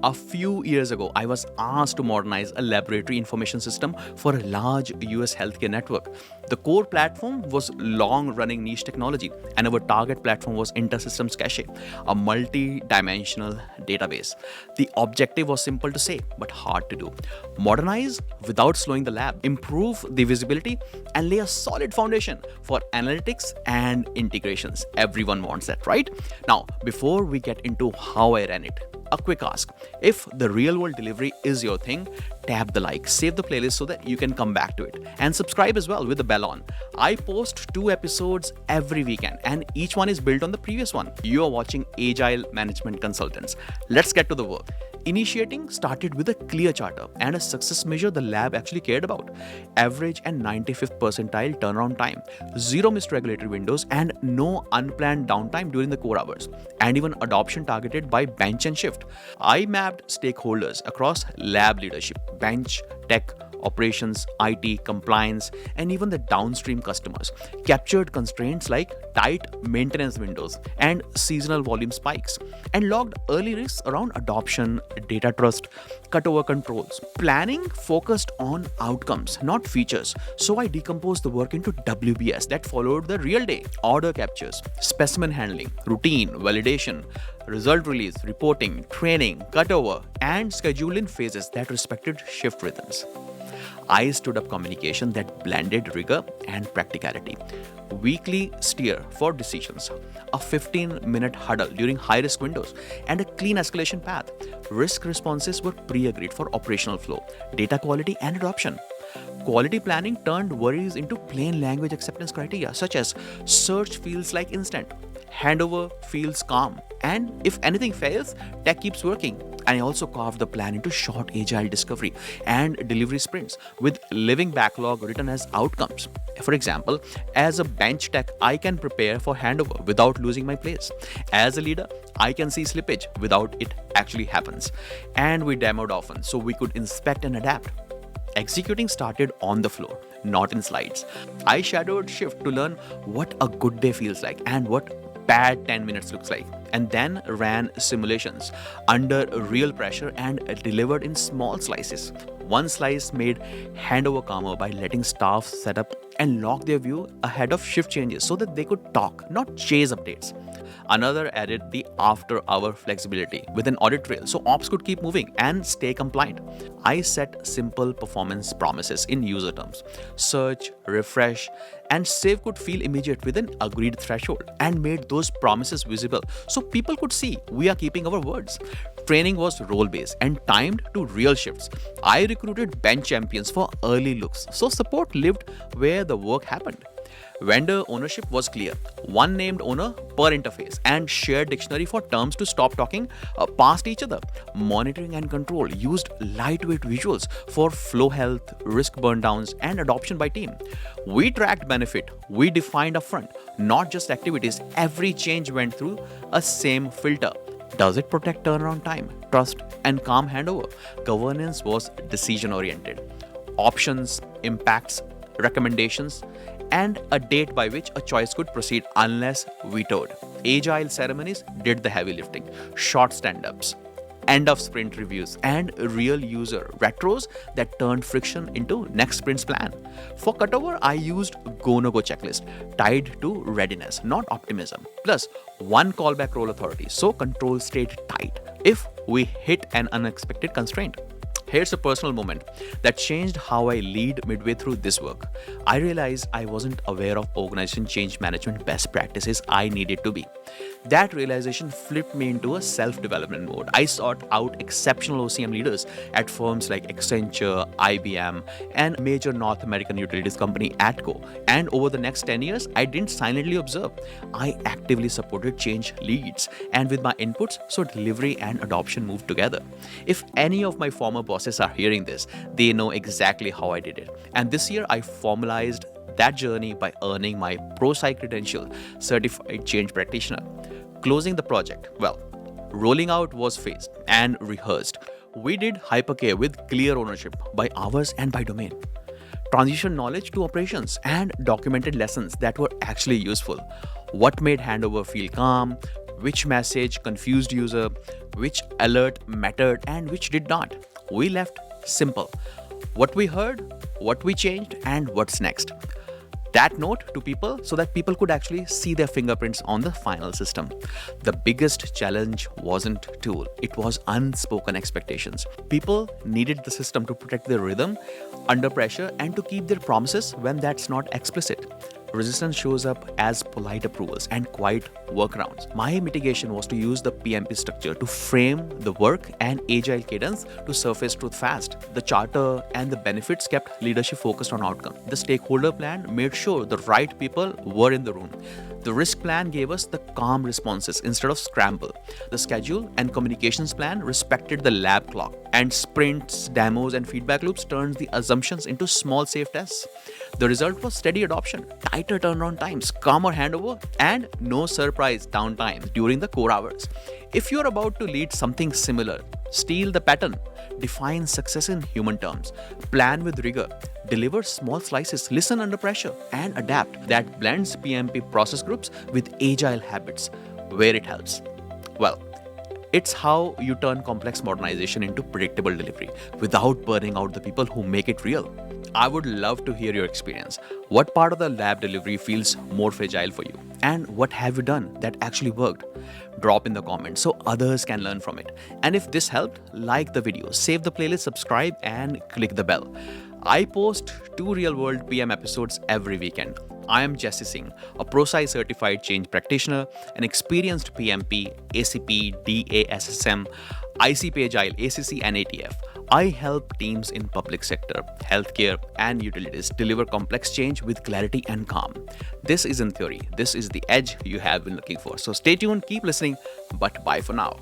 A few years ago, I was asked to modernize a laboratory information system for a large US healthcare network. The core platform was long-running niche technology, and our target platform was InterSystems Cache, a multi-dimensional database. The objective was simple to say, but hard to do. Modernize without slowing the lab, improve the visibility, and lay a solid foundation for analytics and integrations. Everyone wants that, right? Now, before we get into how I ran it, a quick ask. If the real world delivery is your thing, tap the like, save the playlist so that you can come back to it, and subscribe as well with the bell on. I post 2 episodes every weekend, and each one is built on the previous one. You are watching Agile Management Consultants. Let's get to the work. Initiating started with a clear charter and a success measure the lab actually cared about. Average and 95th percentile turnaround time, 0 missed regulatory windows, and no unplanned downtime during the core hours, and even adoption targeted by bench and shift. I mapped stakeholders across lab leadership, bench, tech, operations, IT, compliance, and even the downstream customers. Captured constraints like tight maintenance windows and seasonal volume spikes, and logged early risks around adoption, data trust, cutover controls. Planning focused on outcomes, not features. So I decomposed the work into WBS that followed the real day: order captures, specimen handling, routine, validation, result release, reporting, training, cutover, and schedule in phases that respected shift rhythms. I stood up communication that blended rigor and practicality. Weekly steer for decisions, a 15-minute huddle during high-risk windows, and a clean escalation path. Risk responses were pre-agreed for operational flow, data quality, and adoption. Quality planning turned worries into plain language acceptance criteria, such as search feels like instant, handover feels calm, and if anything fails, tech keeps working. And I also carved the plan into short agile discovery and delivery sprints with living backlog written as outcomes. For example, as a bench tech, I can prepare for handover without losing my place. As a leader, I can see slippage without it actually happens. And we demoed often so we could inspect and adapt. Executing started on the floor, not in slides. I shadowed shift to learn what a good day feels like and what bad 10 minutes looks like, and then ran simulations under real pressure and delivered in small slices. One slice made handover calmer by letting staff set up and lock their view ahead of shift changes so that they could talk, not chase updates. Another added the after-hour flexibility with an audit trail so ops could keep moving and stay compliant. I set simple performance promises in user terms. Search, refresh, and save could feel immediate with an agreed threshold, and made those promises visible so people could see we are keeping our words. Training was role-based and timed to real shifts. I recruited bench champions for early looks so support lived where the work happened. Vendor ownership was clear. One named owner per interface, and shared dictionary for terms to stop talking past each other. Monitoring and control used lightweight visuals for flow health, risk burndowns, and adoption by team. We tracked benefit. We defined upfront, not just activities. Every change went through a same filter. Does it protect turnaround time, trust, and calm handover? Governance was decision-oriented. Options, impacts, recommendations, and a date by which a choice could proceed unless vetoed. Agile ceremonies did the heavy lifting. Short stand-ups, end of sprint reviews, and real user retros that turned friction into next sprint's plan. For cutover, I used go-no-go checklist tied to readiness, not optimism. Plus, one callback role authority, so control stayed tight if we hit an unexpected constraint. Here's a personal moment that changed how I lead midway through this work. I realized I wasn't aware of organization change management best practices I needed to be. That realization flipped me into a self-development mode. I sought out exceptional OCM leaders at firms like Accenture, IBM, and major North American utilities company Atco. And over the next 10 years, I didn't silently observe. I actively supported change leads, and with my inputs, so delivery and adoption moved together. If any of my former bosses are hearing this, they know exactly how I did it. And this year, I formalized that journey by earning my PROSCI credential, Certified Change Practitioner. Closing the project, well, rolling out was phased and rehearsed. We did hypercare with clear ownership by hours and by domain. Transition knowledge to operations and documented lessons that were actually useful. What made handover feel calm, which message confused user, which alert mattered and which did not. We left simple. What we heard, what we changed, and what's next. That note to people so that people could actually see their fingerprints on the final system. The biggest challenge wasn't tool, it was unspoken expectations. People needed the system to protect their rhythm under pressure and to keep their promises when that's not explicit. Resistance shows up as polite approvals and quiet workarounds. My mitigation was to use the PMP structure to frame the work and agile cadence to surface truth fast. The charter and the benefits kept leadership focused on outcome. The stakeholder plan made sure the right people were in the room. The risk plan gave us the calm responses instead of scramble. The schedule and communications plan respected the lab clock, and sprints, demos, and feedback loops turned the assumptions into small safe tests. The result was steady adoption, tighter turnaround times, calmer handover, and no surprise downtime during the core hours. If you're about to lead something similar, steal the pattern, define success in human terms, plan with rigor, deliver small slices, listen under pressure, and adapt. That blends PMP process groups with agile habits where it helps. Well, it's how you turn complex modernization into predictable delivery without burning out the people who make it real. I would love to hear your experience. What part of the lab delivery feels more fragile for you? And what have you done that actually worked? Drop in the comments so others can learn from it. And if this helped, like the video, save the playlist, subscribe, and click the bell. I post 2 real-world PM episodes every weekend. I am Jesse Singh, a PROSCI certified change practitioner, an experienced PMP, ACP, DASSM, ICP Agile, ACC, and ATF. I help teams in public sector, healthcare, and utilities deliver complex change with clarity and calm. This isn't theory. This is the edge you have been looking for. So stay tuned, keep listening, but bye for now.